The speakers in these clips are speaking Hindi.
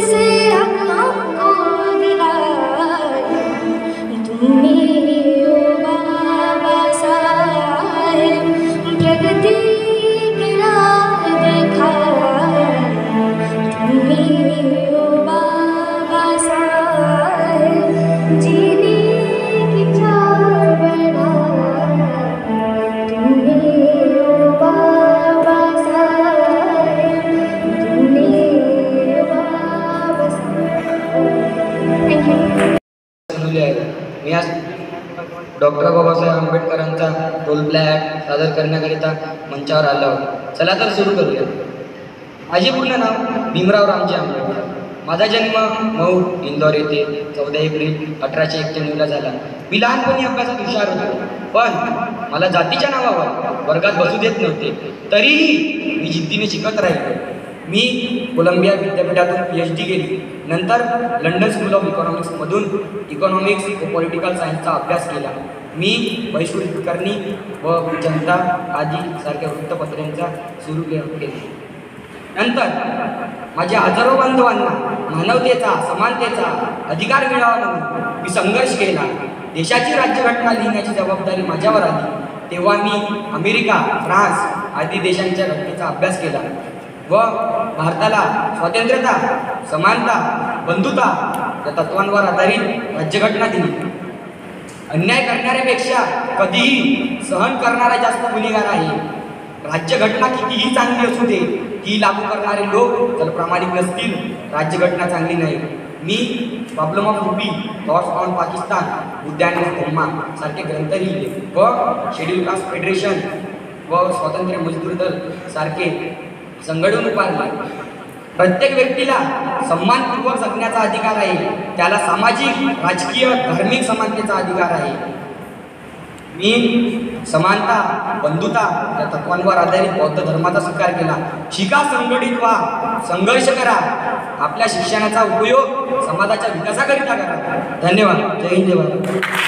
से हक हमको दिलाए तुमने ओ बाबा साहेब प्रगति की राह दिखाए तुमने ओ बाबा साहेब जीने की चाह बढ़ाए तुमने ओ बाबा साहेब तुमने ओ बाबा साहेब। थँक्यू। मी आज डॉक्टर बाबासाहेब आंबेडकरांचा रोल प्ले ॲक्ट सादर करण्याकरिता मंचावर आलो आहोत. चला तर सुरू करूया. माझे पूर्ण नाव भीमराव रामजी आंबेडकर. माझा जन्म मऊ इंदोर येथे 14 एप्रिल 1891ला झाला. मी लहानपणी अभ्यासात हुशार होतो, पण मला जातीच्या नावावर वर्गात बसू देत नव्हते. तरीही मी जिद्दीने शिकत राहिलो. मी कोलंबिया विद्यापीठातून PhD केली. नंतर लंडन स्कूल ऑफ इकॉनॉमिक्समधून इकॉनॉमिक्स व पॉलिटिकल सायन्सचा अभ्यास केला. मी बहिष्कृत कुलकर्णी व जनता आदी सारख्या वृत्तपत्रांचा सुरू केले. नंतर माझ्या हजारो बांधवांना मानवतेचा समानतेचा अधिकार मिळावा म्हणून मी संघर्ष केला. देशाची राज्यघटना लिहिण्याची जबाबदारी माझ्यावर आली. तेव्हा मी अमेरिका, फ्रान्स आदी देशांच्या घटनेचा अभ्यास केला व भारताला स्वातंत्र्यता, समानता, बंधुता या तत्वांवर आधारित राज्यघटना दिली. अन्याय करणाऱ्यापेक्षा कधीही सहन करणारा जास्त गुन्हेगार आहे. राज्यघटना कितीही चांगली असू दे, ती लागू करणारे लोक जर प्रामाणिक नसतील, राज्यघटना चांगली नाही. मी problem of rupee, thoughts on Pakistan, उद्यान धम्मा सारखे ग्रंथ लिहिले व शेड्यूल कास्ट फेडरेशन व स्वातंत्र्य मजदूर दल सारखे संघटन उभारले. प्रत्येक व्यक्तीला सन्मानपूर्वक जगण्याचा अधिकार आहे. त्याला सामाजिक, राजकीय, धार्मिक समानतेचा अधिकार आहे. मी समानता, बंधुता या तत्वांवर आधारित बौद्ध धर्माचा स्वीकार केला. शिका, संघटित व्हा, संघर्ष करा. आपल्या शिक्षणाचा उपयोग समाजाच्या विकासाकरिता करा. धन्यवाद. जय हिंद, जय भारत.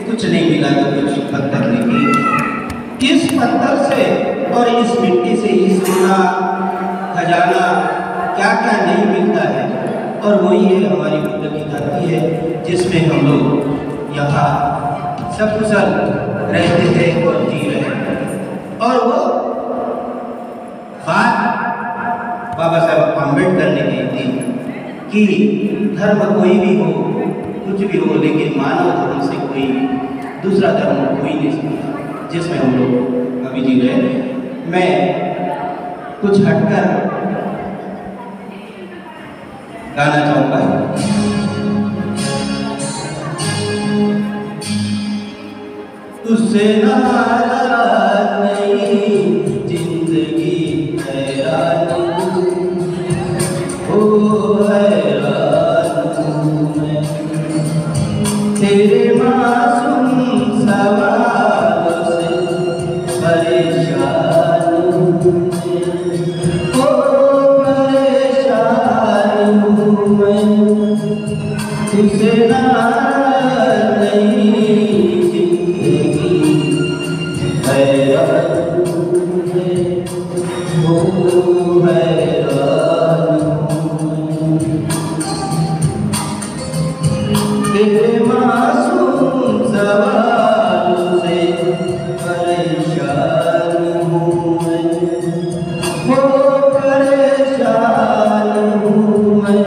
कुछ नहीं मिला तो कुछ पत्थर लेके इस पत्थर से और इस मिट्टी से इसका खजाना क्या क्या नहीं मिलता है। और वही है हमारी बुद्ध की धरती है जिसमें हम लोग यहाँ सकुशल रहते हैं और जी रहे हैं। और वो बात बाबा साहब अम्बेडकर ने कही थी कि धर्म कोई भी हो कुछ भी हो लेकिन मानव धर्म से कोई दूसरा धर्म कोई नहीं सकता, जिसमें हम लोग अभी जी रहे हैं। मैं कुछ हटकर गाना चाहूँगा। तुझसे नाराज नहीं जिंदगी हैरान हो हैरान मैं तेरे मासूम सवालों से परेशान हो परेशान हूँ मैं तुझसे नाराज नहीं जिंदगी हैरान हो हैरान तेरे मासूम सवालों से परेशान हूँ मैं हो परेशान हूँ मैं।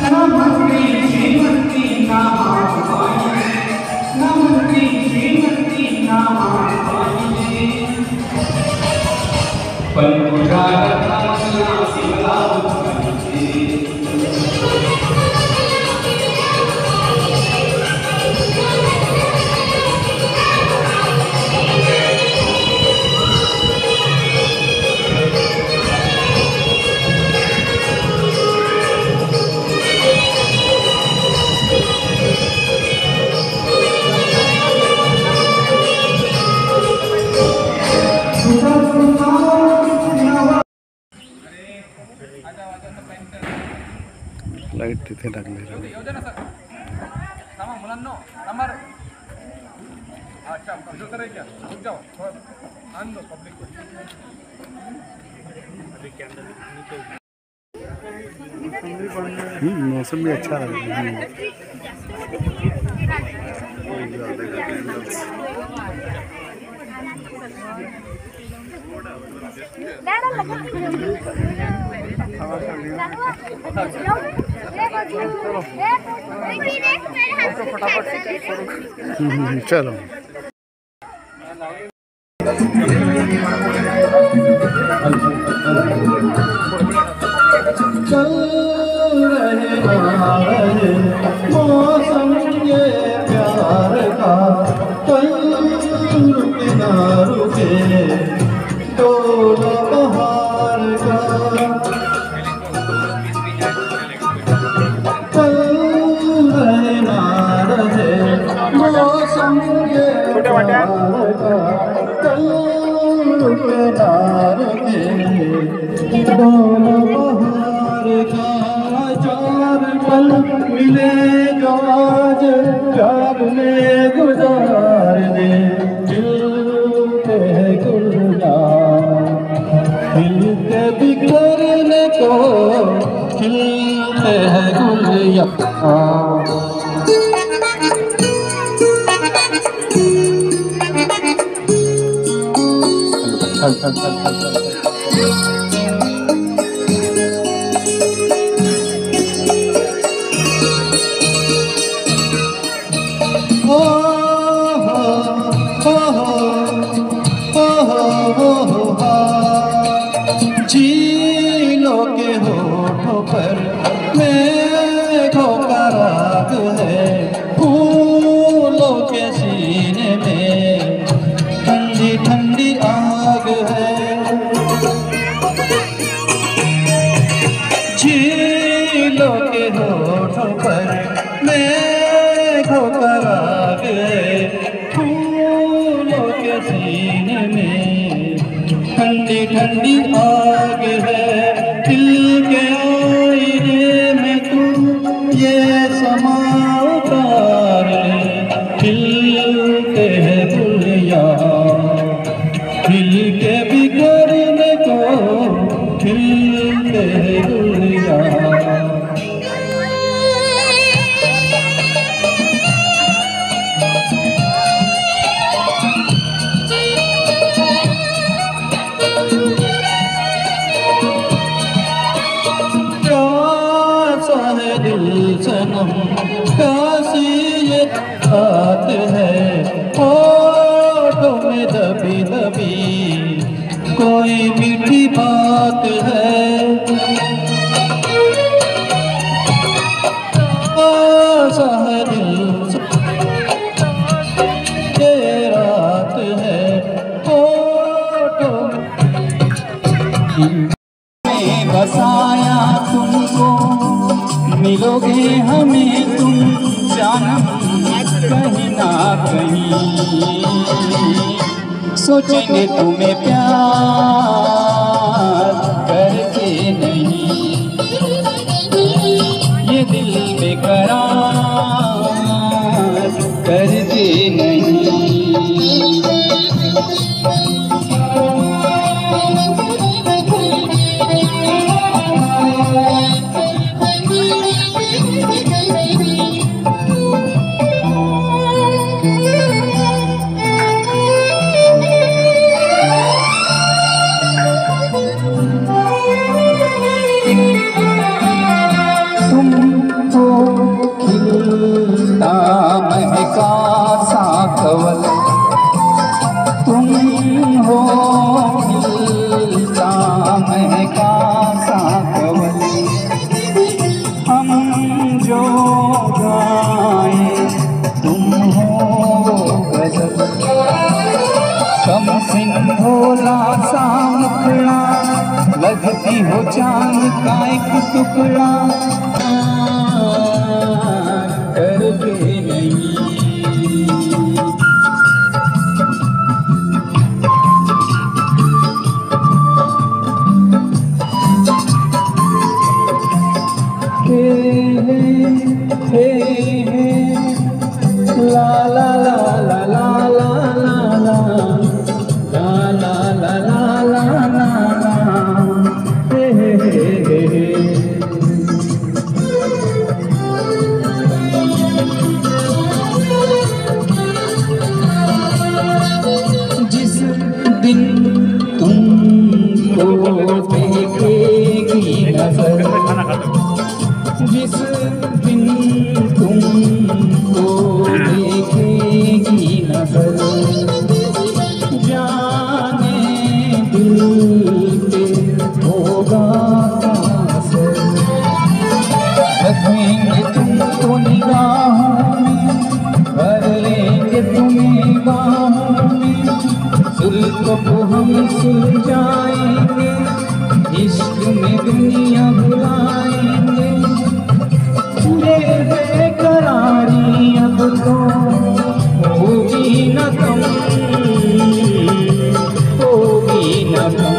नमस्ते श्रीमती नामाबाई नमस्ते श्रीमती नामाबाई पंचुरा लाईट तिथे लागलेली आहे. मौसम भी अच्छा लग रहा है. चलो चल रहे मौसम ये प्यार का, कल रुके ना रुके डोला बहार का, चल रहे ना रहे मौसम ये प्यार का, कल रुके ना रुके डोला बहार का। चार पल मिले जो आज प्यार में गुजार दे, खिलते हैं गुलजार, खिलते बिखरने को खिलते हैं गुलजार। झीलों के होठों पर मेघों का राग है, फूलों के सीने में ठंडी ठंडी आग है। झीलों के होठों पर मेघों का राग है, फूलों के सीने में ठंडी ठंडी आग है। दिल के आईने में तू ये समा उतार ले, खिलते हैं गुल यहाँ, खिल के बिखरने को खिलते हैं गुल यहाँ। दिल सनम काशी ये बात है, होठों में दबी दबी कोई मीठी बात है। आशा है दिल ये रात है, होठों में बसाया तुमको, मिलोगे हमें तुम जानम कहीं ना कहीं, सोचेंगे तुम्हें प्यार करके नहीं, ये दिल बेकरार करके नहीं। महका सा कवल तुम हो, खिलता महका सा कवल, हम जो गाए तुम हो गजल, कम सिंधोला सा मुखड़ा, लगती हो चांद का एक टुकड़ा करके नहीं। हे ला ला ला ला ला ला ला ला ला ला ला ला ला हे जिस दिन तुमको देखेगी नजर, जिस दिन तुमको देखेगी नजर, जाने दिल पे होगा असर। रखेंगे तुमको निगाहों में, भर लेंगे तुम्हें बाहों में, जुल्फ को हम सुलझाएंगे, इश्क में दुनिया भुलाएंगे। ये बेकरारी अब तो होगी न कम, होगी न कम।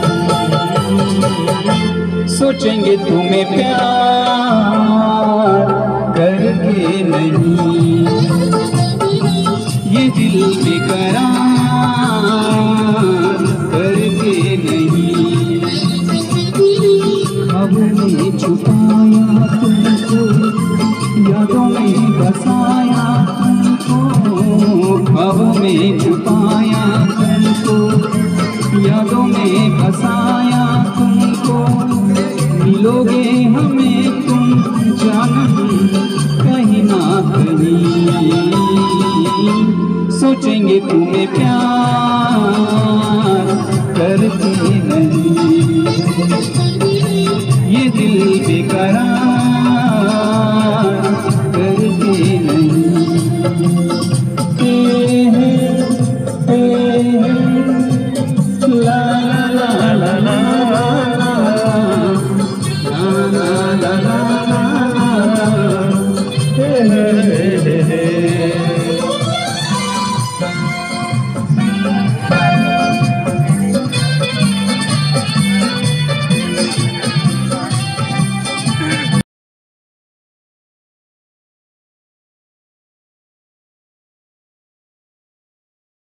सोचेंगे तुम्हें प्यार करके नहीं, ये दिल बेकरार करके नहीं। ख्वाबों में छुपाया तुमको, यादों में बसाया तुमको, ख्वाबों में छुपाया तुमको, यादों में बसाया तुमको। मिलोगे हमें तुम जानम कहीं ना कहीं, सोचेंगे तुम्हें प्यार